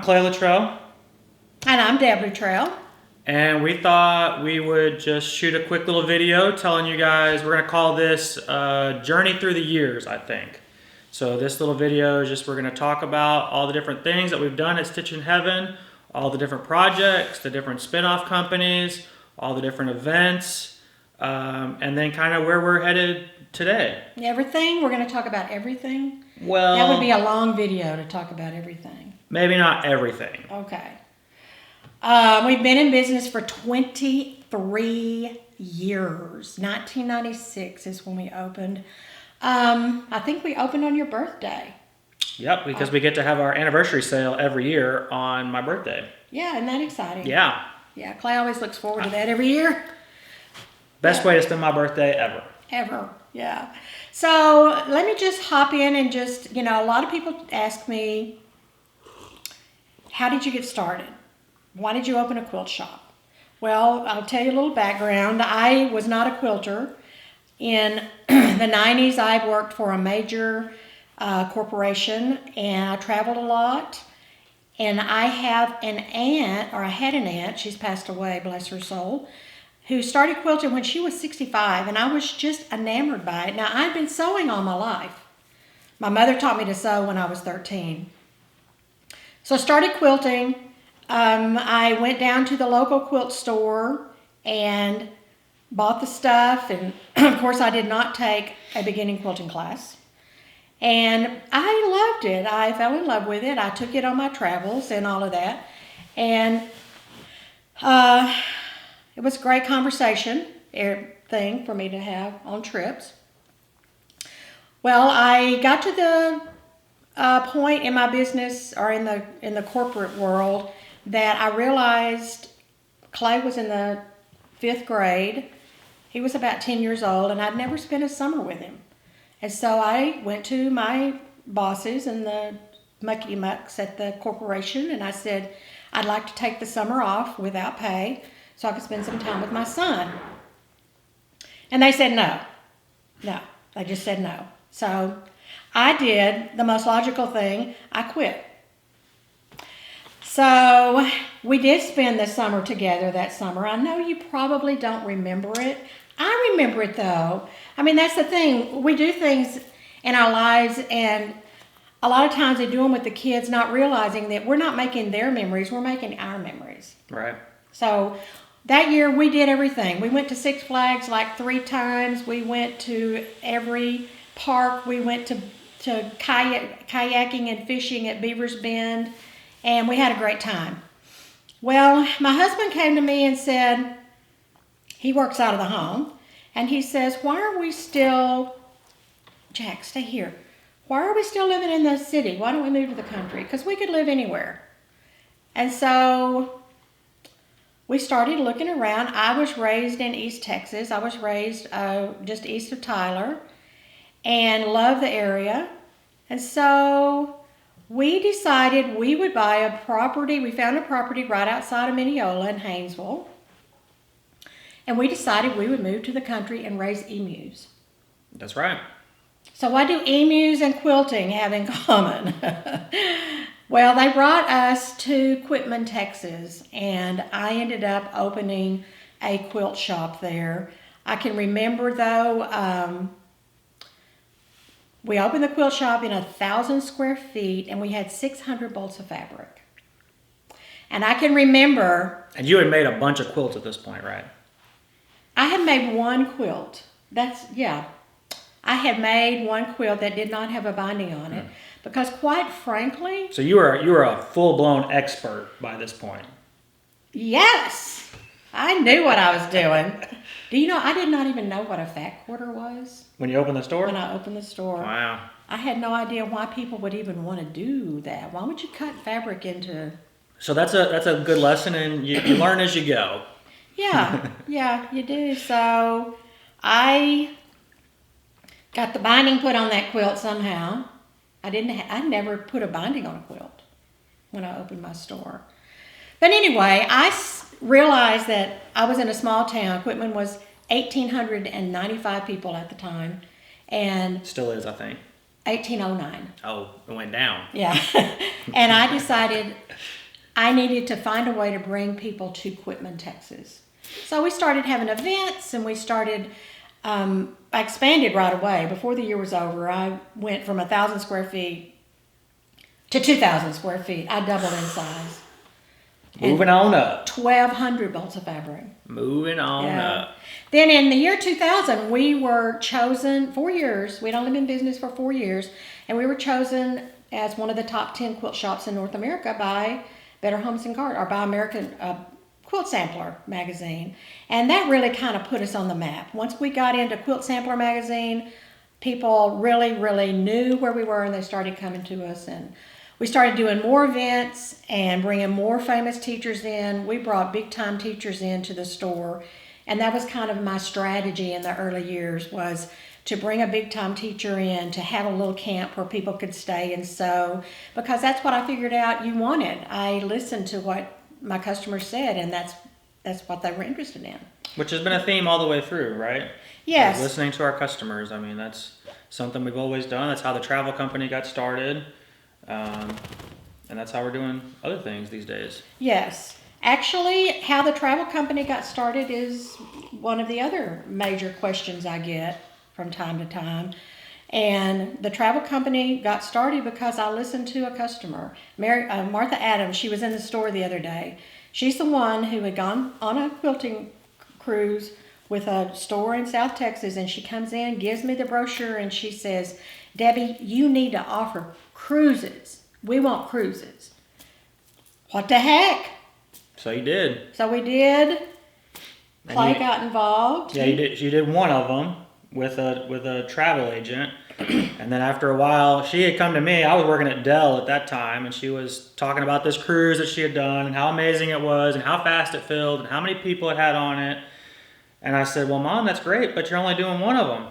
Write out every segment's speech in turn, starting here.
Clay Luttrell. And I'm Deb Luttrell. And we thought we would just shoot a quick little video telling you guys, we're going to call this Journey Through the Years, I think. So this little video is just, we're going to talk about all the different things that we've done at Stitchin Heaven, all the different projects, the different spin-off companies, all the different events, and then kind of where we're headed today. Everything? We're going to talk about everything? Well, that would be a long video to talk about everything. Maybe not everything. Okay. We've been in business for 23 years. 1996 is when we opened. I think we opened on your birthday. Yep, because we get to have our anniversary sale every year on my birthday. Yeah, isn't that exciting? Yeah. Yeah, Clay always looks forward to that every year. Best way to spend my birthday ever. Ever, yeah. So let me just hop in and just, a lot of people ask me, how did you get started? Why did you open a quilt shop? Well, I'll tell you a little background. I was not a quilter. In the 90s, I worked for a major corporation, and I traveled a lot. And I have an aunt, or I had an aunt, she's passed away, bless her soul, who started quilting when she was 65, and I was just enamored by it. Now, I've been sewing all my life. My mother taught me to sew when I was 13. So I started quilting. I went down to the local quilt store and bought the stuff, and of course I did not take a beginning quilting class. And I loved it. I fell in love with it. I took it on my travels and all of that. And it was a great conversation thing for me to have on trips. Well, I got to the point in my business, or in the corporate world, that I realized Clay was in the 5th grade. He was about 10 years old, and I'd never spent a summer with him. And so I went to my bosses and the mucky-mucks at the corporation, and I said, I'd like to take the summer off without pay so I could spend some time with my son. And they said no. No. They just said no. So I did the most logical thing. I quit. So we did spend the summer together that summer. I know you probably don't remember it. I remember it, though. I mean, that's the thing. We do things in our lives, and a lot of times they do them with the kids, not realizing that we're not making their memories, we're making our memories. Right. So that year we did everything. We went to Six Flags like 3 times. We went to every park. We went to kayaking and fishing at Beaver's Bend, and we had a great time. Well, my husband came to me and said, he works out of the home, and he says, why are we still, Jack, stay here. Why are we still living in the city? Why don't we move to the country? Because we could live anywhere. And so we started looking around. I was raised in East Texas. I was raised just east of Tyler and loved the area. And so we decided we would buy a property. We found a property right outside of Mineola in Haynesville. And we decided we would move to the country and raise emus. That's right. So what do emus and quilting have in common? Well, they brought us to Quitman, Texas, and I ended up opening a quilt shop there. I can remember, though, we opened the quilt shop in 1,000 square feet, and we had 600 bolts of fabric. And I can remember... And you had made a bunch of quilts at this point, right? I had made one quilt. I had made one quilt that did not have a binding on it. Because quite frankly... So you were a full-blown expert by this point. Yes! I knew what I was doing. Do you know, I did not even know what a fat quarter was. When you opened the store? When I opened the store. Wow. I had no idea why people would even want to do that. Why would you cut fabric into... So that's a good lesson, and you learn as you go. Yeah, you do. So I got the binding put on that quilt somehow. I never put a binding on a quilt when I opened my store. But anyway, I realized that I was in a small town. Quitman was 1,895 people at the time. And still is, I think. 1809. Oh, it went down. Yeah. And I decided I needed to find a way to bring people to Quitman, Texas. So we started having events, and we started, I expanded right away. Before the year was over, I went from 1,000 square feet to 2,000 square feet. I doubled in size. Moving on up. 1,200 bolts of fabric. Moving on up. Then in the year 2000, we were chosen 4 years. We'd only been in business for 4 years, and we were chosen as one of the top 10 quilt shops in North America by Better Homes and Garden, or by American Quilt Sampler magazine. And that really kind of put us on the map. Once we got into Quilt Sampler magazine, people really, really knew where we were, and they started coming to us. And we started doing more events and bringing more famous teachers in. We brought big-time teachers into the store. And that was kind of my strategy in the early years, was to bring a big-time teacher in, to have a little camp where people could stay and sew, because that's what I figured out you wanted. I listened to what my customers said, and that's what they were interested in. Which has been a theme all the way through, right? Yes. Listening to our customers. I mean, that's something we've always done. That's how the travel company got started. And that's how we're doing other things these days. Yes. Actually, how the travel company got started is one of the other major questions I get from time to time. And the travel company got started because I listened to a customer, Martha Adams. She was in the store the other day. She's the one who had gone on a quilting cruise with a store in South Texas, and she comes in, gives me the brochure, and she says, "Debbie, you need to offer cruises. We want cruises." What the heck? So you did. So we did. Clay you- got involved. Yeah, you did. You did one of them with a travel agent, and then after a while, she had come to me. I was working at Dell at that time, and she was talking about this cruise that she had done and how amazing it was and how fast it filled and how many people it had on it. And I said, "Well, Mom, that's great, but you're only doing one of them."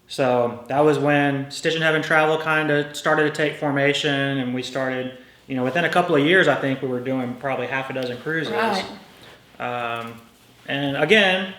So that was when Stitchin Heaven Travel kind of started to take formation, and we started, within a couple of years, I think we were doing probably half a dozen cruises. Right. And again,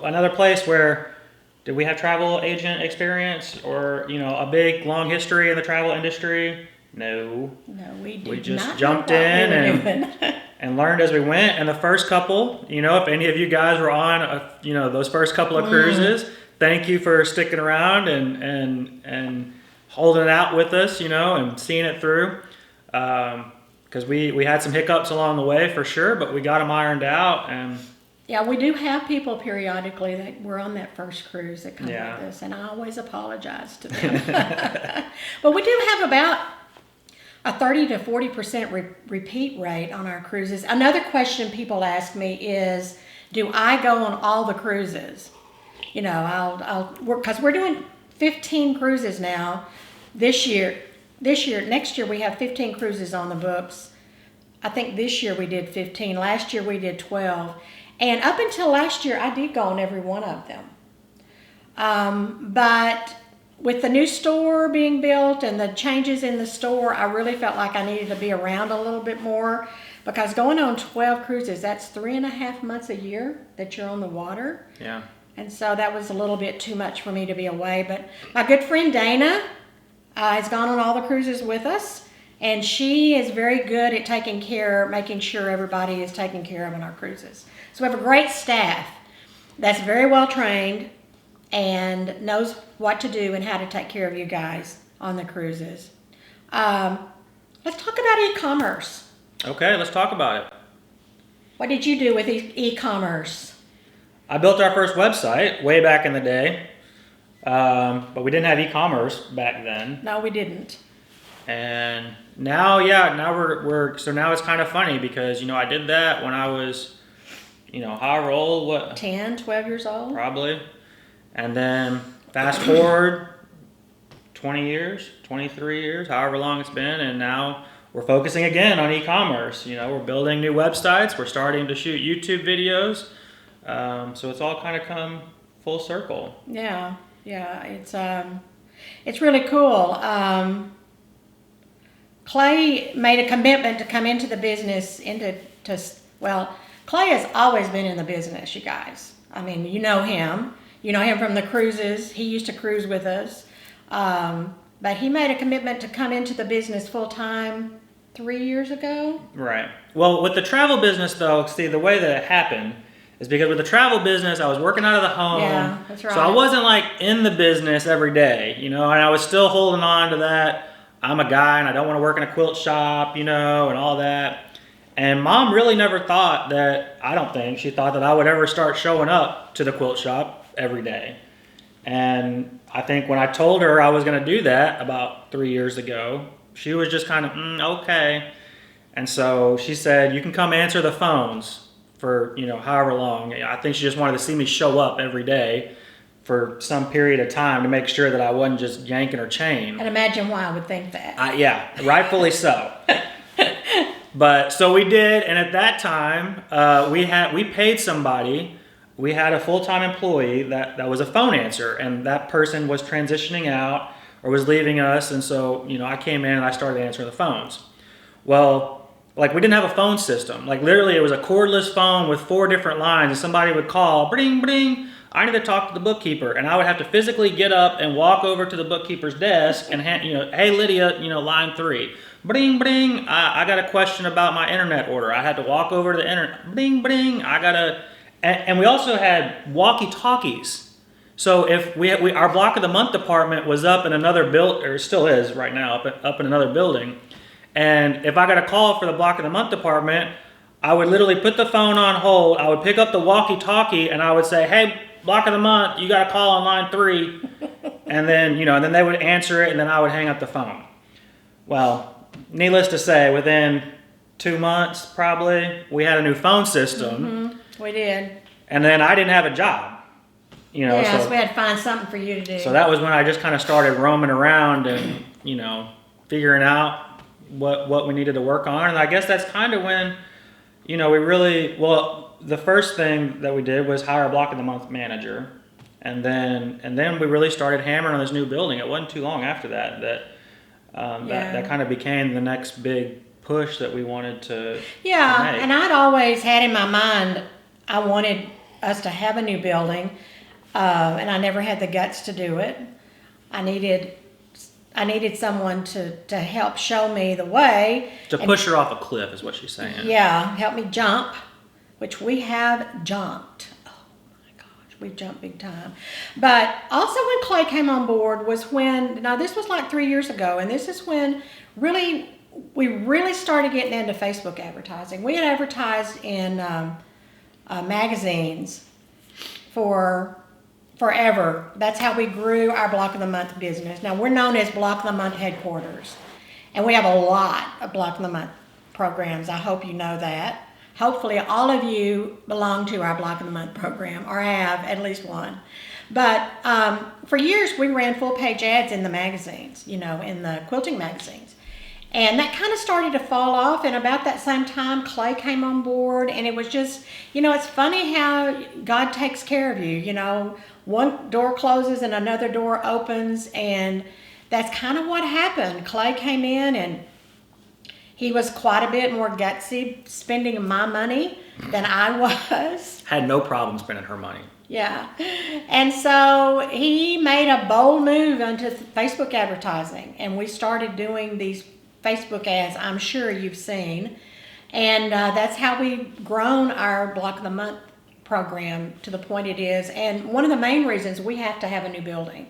another place where, did we have travel agent experience or, a big, long history in the travel industry? No. No, we did We just not jumped know what in we were doing. and learned as we went. And the first couple, if any of you guys were on, those first couple of cruises, thank you for sticking around and holding it out with us, and seeing it through. Because we had some hiccups along the way for sure, but we got them ironed out. And Yeah, we do have people periodically that were on that first cruise that come Yeah. with us, and I always apologize to them. But we do have about a 30 to 40% repeat rate on our cruises. Another question people ask me is, do I go on all the cruises? I'll work, because we're doing 15 cruises now this year. Next year we have 15 cruises on the books. I think this year we did 15. Last year we did 12. And up until last year, I did go on every one of them. But with the new store being built and the changes in the store, I really felt like I needed to be around a little bit more, because going on 12 cruises, that's 3.5 months a year that you're on the water. yeah. And so that was a little bit too much for me to be away. But my good friend Dana has gone on all the cruises with us. And she is very good at making sure everybody is taken care of on our cruises. So we have a great staff that's very well trained and knows what to do and how to take care of you guys on the cruises. Let's talk about e-commerce. Okay, let's talk about it. What did you do with e-commerce? I built our first website way back in the day, but we didn't have e-commerce back then. No, we didn't. And now it's kind of funny because, I did that when I was, however old, 10, 12 years old? probably. And then fast forward 20 years, 23 years, however long it's been. And now we're focusing again on e-commerce. We're building new websites. We're starting to shoot YouTube videos. So it's all kind of come full circle. Yeah, it's really cool. Clay made a commitment to come into the business, Clay has always been in the business, you guys. I mean, you know him. You know him from the cruises. He used to cruise with us. But he made a commitment to come into the business full time 3 years ago. Right. Well, with the travel business, though, see, the way that it happened is because with the travel business, I was working out of the home. Yeah, that's right. So I wasn't like in the business every day, you know, and I was still holding on to that. I'm a guy and I don't want to work in a quilt shop, you know, and all that. And Mom really never thought that, I don't think, she thought that I would ever start showing up to the quilt shop every day. And I think when I told her I was going to do that about 3 years ago, she was just kind of, okay. And so she said, you can come answer the phones for, you know, however long. I think she just wanted to see me show up every day for some period of time to make sure that I wasn't just yanking her chain. And imagine why I would think that. Yeah, rightfully so. But so we did, and at that time, we paid somebody. We had a full-time employee that was a phone answer, and that person was transitioning out or was leaving us, and so, you know, I came in and I started answering the phones. Well, like, we didn't have a phone system. Like, literally, it was a cordless phone with 4 different lines, and somebody would call, bring, bring, I need to talk to the bookkeeper, and I would have to physically get up and walk over to the bookkeeper's desk and, you know, hey, Lydia, you know, line 3. Bring, bring, I got a question about my internet order. I had to walk over to the internet. Bring, bring, and we also had walkie-talkies. So if our block of the month department was up in another or still is right now, up in another building, and if I got a call for the block of the month department, I would literally put the phone on hold, I would pick up the walkie-talkie, and I would say, hey, block of the month, you got a call on line 3, and then, you know, and then they would answer it, and then I would hang up the phone. Well, needless to say, within 2 months, probably, we had a new phone system. Mm-hmm. We did. And then I didn't have a job. You know, so we had to find something for you to do. So that was when I just kind of started roaming around and, you know, figuring out what we needed to work on. And I guess that's kind of when, you know, the first thing that we did was hire a block of the month manager. And then we really started hammering on this new building. It wasn't too long after that kind of became the next big push that we wanted to make. And I'd always had in my mind, I wanted us to have a new building, and I never had the guts to do it. I needed someone to help show me the way. To push her off a cliff is what she's saying. Yeah, help me jump, which we have jumped. Oh my gosh, we've jumped big time. But also when Clay came on board was when, now this was like 3 years ago, and this is when we really started getting into Facebook advertising. We had advertised in magazines for forever. That's how we grew our Block of the Month business. Now, we're known as Block of the Month headquarters, and we have a lot of Block of the Month programs. I hope you know that. Hopefully, all of you belong to our Block of the Month program or have at least one. But for years, we ran full-page ads in the magazines, you know, in the quilting magazines. And that kind of started to fall off, and about that same time, Clay came on board, and it was just, you know, it's funny how God takes care of you, you know. One door closes and another door opens, and that's kind of what happened. Clay came in, and he was quite a bit more gutsy spending my money than I was. Had no problem spending her money. Yeah. And so he made a bold move into Facebook advertising, and we started doing these Facebook ads I'm sure you've seen. And that's how we've grown our Block of the Month program to the point it is. And one of the main reasons we have to have a new building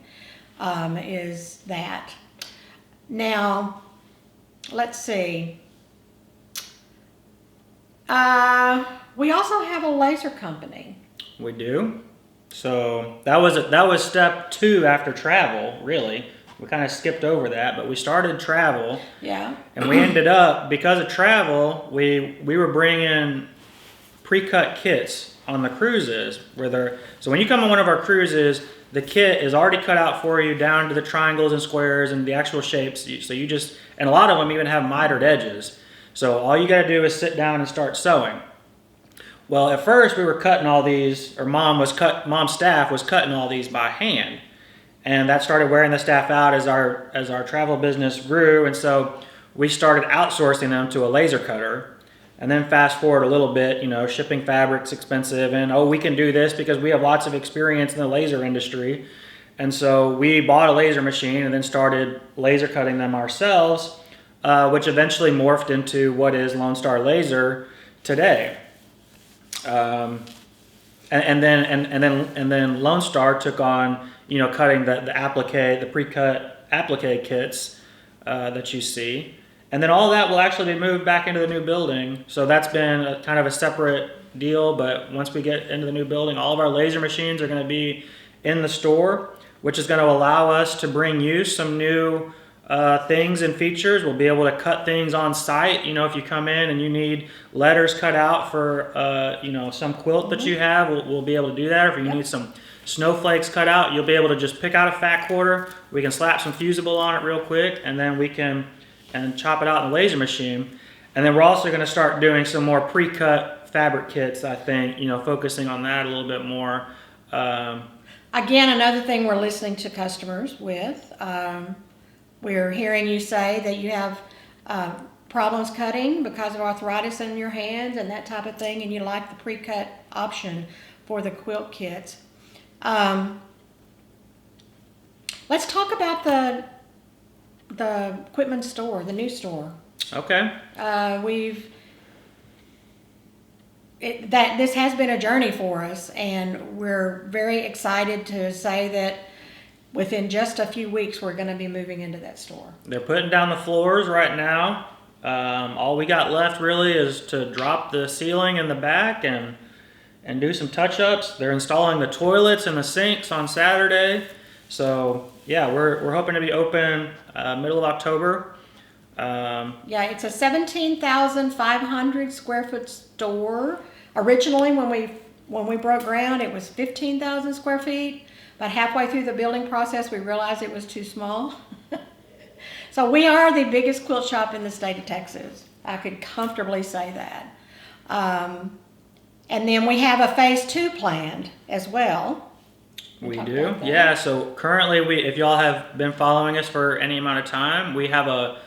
is that. Now, let's see. We also have a laser company. We do. So that was step 2 after travel, really. We kind of skipped over that, but we started travel. Yeah. And we ended up, because of travel, we were bringing pre-cut kits on the cruises. So when you come on one of our cruises, the kit is already cut out for you down to the triangles and squares and the actual shapes. So you just, and a lot of them even have mitered edges. So all you got to do is sit down and start sewing. Well, at first we were cutting all these, or mom's staff was cutting all these by hand. And that started wearing the staff out as our travel business grew. And so we started outsourcing them to a laser cutter. And then fast forward a little bit, you know, shipping fabric's expensive. And, we can do this because we have lots of experience in the laser industry. And so we bought a laser machine and then started laser cutting them ourselves, which eventually morphed into what is Lone Star Laser today. And then Lone Star took on, cutting the pre-cut applique kits that you see. And then all that will actually be moved back into the new building. So that's been kind of a separate deal, but once we get into the new building, all of our laser machines are going to be in the store, which is going to allow us to bring you some new things and features. We'll be able to cut things on site. If you come in and you need letters cut out for some quilt that you have, we'll be able to do that. Or if you need some snowflakes cut out, you'll be able to just pick out a fat quarter. We can slap some fusible on it real quick, and then we can chop it out in the laser machine. And then we're also going to start doing some more pre-cut fabric kits, I think, focusing on that a little bit more. Again, another thing we're listening to customers with. We're hearing you say that you have problems cutting because of arthritis in your hands and that type of thing, and you like the pre-cut option for the quilt kits. Let's talk about the equipment store, the new store. Okay. This has been a journey for us, and we're very excited to say that within just a few weeks we're going to be moving into that store. They're putting down the floors right now. All we got left really is to drop the ceiling in the back and do some touch-ups. They're installing the toilets and the sinks on Saturday. So yeah, we're hoping to be open middle of October. It's a 17,500 square foot store. Originally, when we broke ground, it was 15,000 square feet. But halfway through the building process, we realized it was too small. So we are the biggest quilt shop in the state of Texas. I could comfortably say that. And then we have a phase 2 planned as well. We do, yeah. So currently, if y'all have been following us for any amount of time, we have a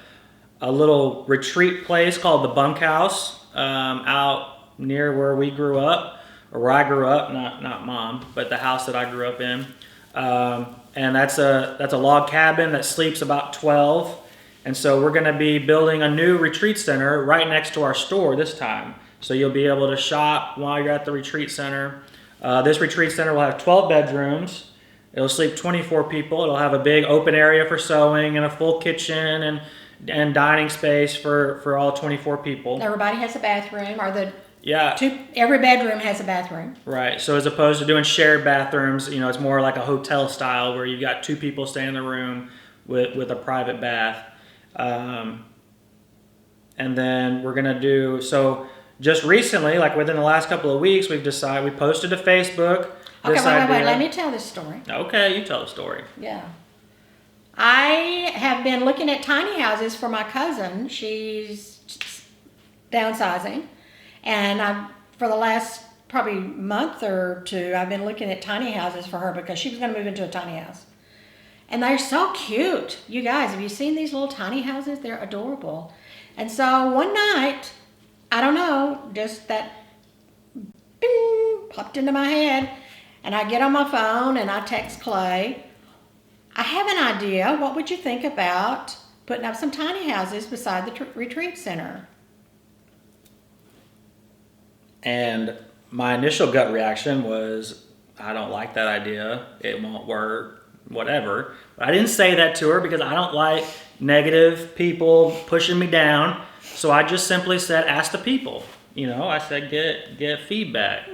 little retreat place called the Bunkhouse out near where we grew up, or where I grew up, not Mom, but the house that I grew up in. And that's a log cabin that sleeps about 12. And so we're going to be building a new retreat center right next to our store this time. So you'll be able to shop while you're at the retreat center. This retreat center will have 12 bedrooms. It'll sleep 24 people. It'll have a big open area for sewing and a full kitchen and dining space for all 24 people. Everybody has a bathroom, Yeah. Every bedroom has a bathroom. Right. So as opposed to doing shared bathrooms, it's more like a hotel style where you've got 2 people staying in the room with a private bath. And then we're going to do, so just recently, like within the last couple of weeks, we posted to Facebook. Okay, wait, let me tell this story. Okay, you tell the story. Yeah. I have been looking at tiny houses for my cousin. She's downsizing. And for the last probably month or 2, I've been looking at tiny houses for her because she was going to move into a tiny house. And they're so cute. You guys, have you seen these little tiny houses? They're adorable. And so one night, I don't know, just that bing popped into my head. And I get on my phone and I text Clay. I have an idea. What would you think about putting up some tiny houses beside the retreat center? And my initial gut reaction was, I don't like that idea. It won't work, whatever. But I didn't say that to her because I don't like negative people pushing me down. So I just simply said, ask the people. I said, get feedback.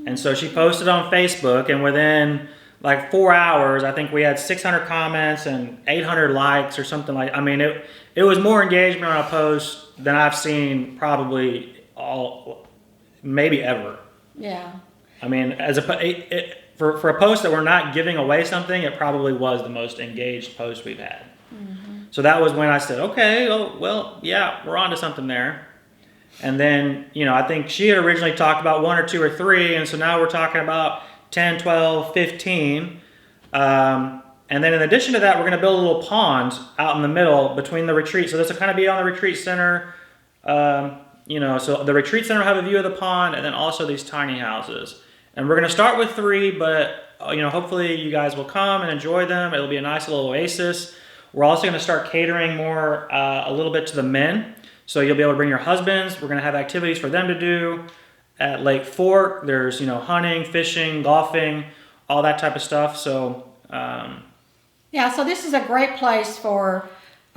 And so she posted on Facebook, and within like 4 hours, I think we had 600 comments and 800 likes or something like. I mean, it was more engagement on a post than I've seen probably maybe ever. Yeah. I mean, for a post that we're not giving away something, it probably was the most engaged post we've had. Mm-hmm. So that was when I said, okay, well, yeah, we're on to something there. And then, I think she had originally talked about 1 or 2 or 3, and so now we're talking about 10, 12, 15. And then in addition to that, we're going to build a little pond out in the middle between the retreat. So this will kind of be on the retreat center. So the retreat center will have a view of the pond, and then also these tiny houses. And we're going to start with 3, but hopefully you guys will come and enjoy them. It'll be a nice little oasis. We're also going to start catering more a little bit to the men. So you'll be able to bring your husbands. We're going to have activities for them to do at Lake Fork. There's, hunting, fishing, golfing, all that type of stuff. So, yeah, so this is a great place for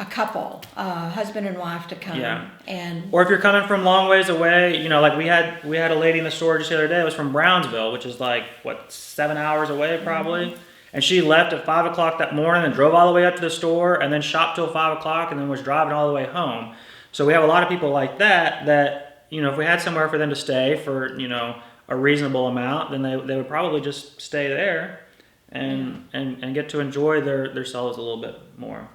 a couple, husband and wife, to come. Yeah. And or if you're coming from long ways away, like we had a lady in the store just the other day. It was from Brownsville, which is like 7 hours away probably. Mm-hmm. And she left at 5 o'clock that morning and drove all the way up to the store and then shopped till 5 o'clock and then was driving all the way home. So we have a lot of people like that, if we had somewhere for them to stay for, a reasonable amount, then they would probably just stay there and get to enjoy themselves a little bit more.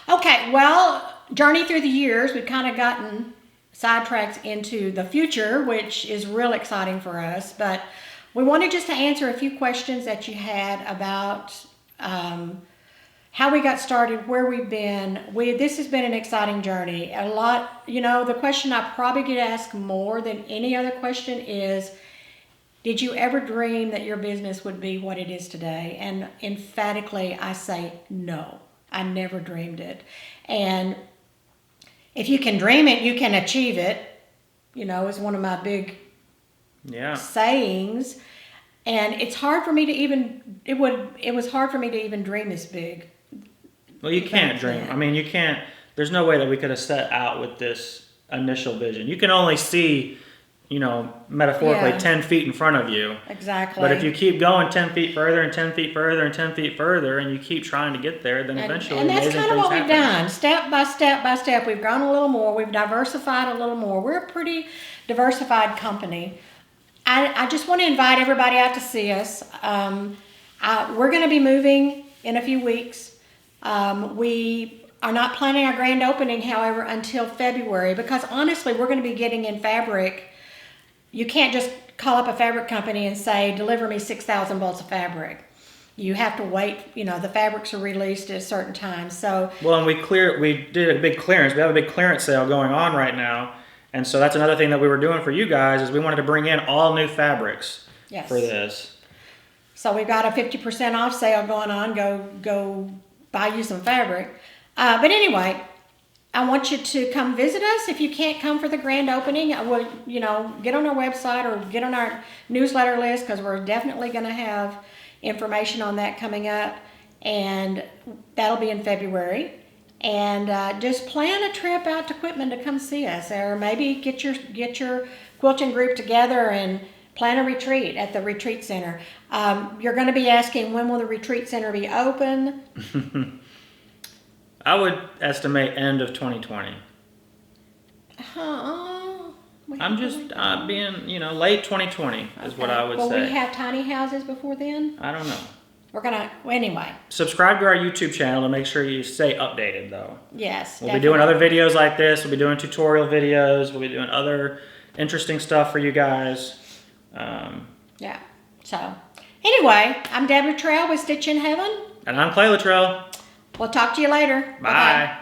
Okay, well, journey through the years, we've kind of gotten sidetracked into the future, which is real exciting for us. But we wanted just to answer a few questions that you had about how we got started, where we've been. This has been an exciting journey. A lot, the question I probably get asked more than any other question is, did you ever dream that your business would be what it is today? And emphatically, I say no. I never dreamed it. And if you can dream it, you can achieve it, is one of my big sayings. And it's hard for me to even, it was hard for me to even dream this big. Well, you can't dream. I mean, you can't, there's no way that we could have set out with this initial vision. You can only see, metaphorically 10 feet in front of you. Exactly. But if you keep going 10 feet further and 10 feet further and 10 feet further and you keep trying to get there, then eventually and that's kind of what we've done. Step by step, we've grown a little more. We've diversified a little more. We're a pretty diversified company. I just want to invite everybody out to see us. We're going to be moving in a few weeks. We are not planning our grand opening, however, until February, because honestly, we're going to be getting in fabric. You can't just call up a fabric company and say, deliver me 6,000 bolts of fabric. You have to wait, the fabrics are released at a certain time. So well, and we did a big clearance. We have a big clearance sale going on right now. And so that's another thing that we were doing for you guys is we wanted to bring in all new fabrics for this. So we've got a 50% off sale going on. Go buy you some fabric. But anyway, I want you to come visit us. If you can't come for the grand opening, get on our website or get on our newsletter list, because we're definitely going to have information on that coming up, and that'll be in February. And just plan a trip out to Quitman to come see us, or maybe get your quilting group together and plan a retreat at the retreat center. You're going to be asking, when will the retreat center be open? I would estimate end of 2020. I'm just being, late 2020 is what I would say. Will we have tiny houses before then? I don't know. Anyway. Subscribe to our YouTube channel to make sure you stay updated, though. Yes, We'll be doing other videos like this. We'll be doing tutorial videos. We'll be doing other interesting stuff for you guys. Yeah. So, anyway, I'm Deb Luttrell with Stitchin Heaven. And I'm Clay Luttrell. We'll talk to you later. Bye. Bye-bye.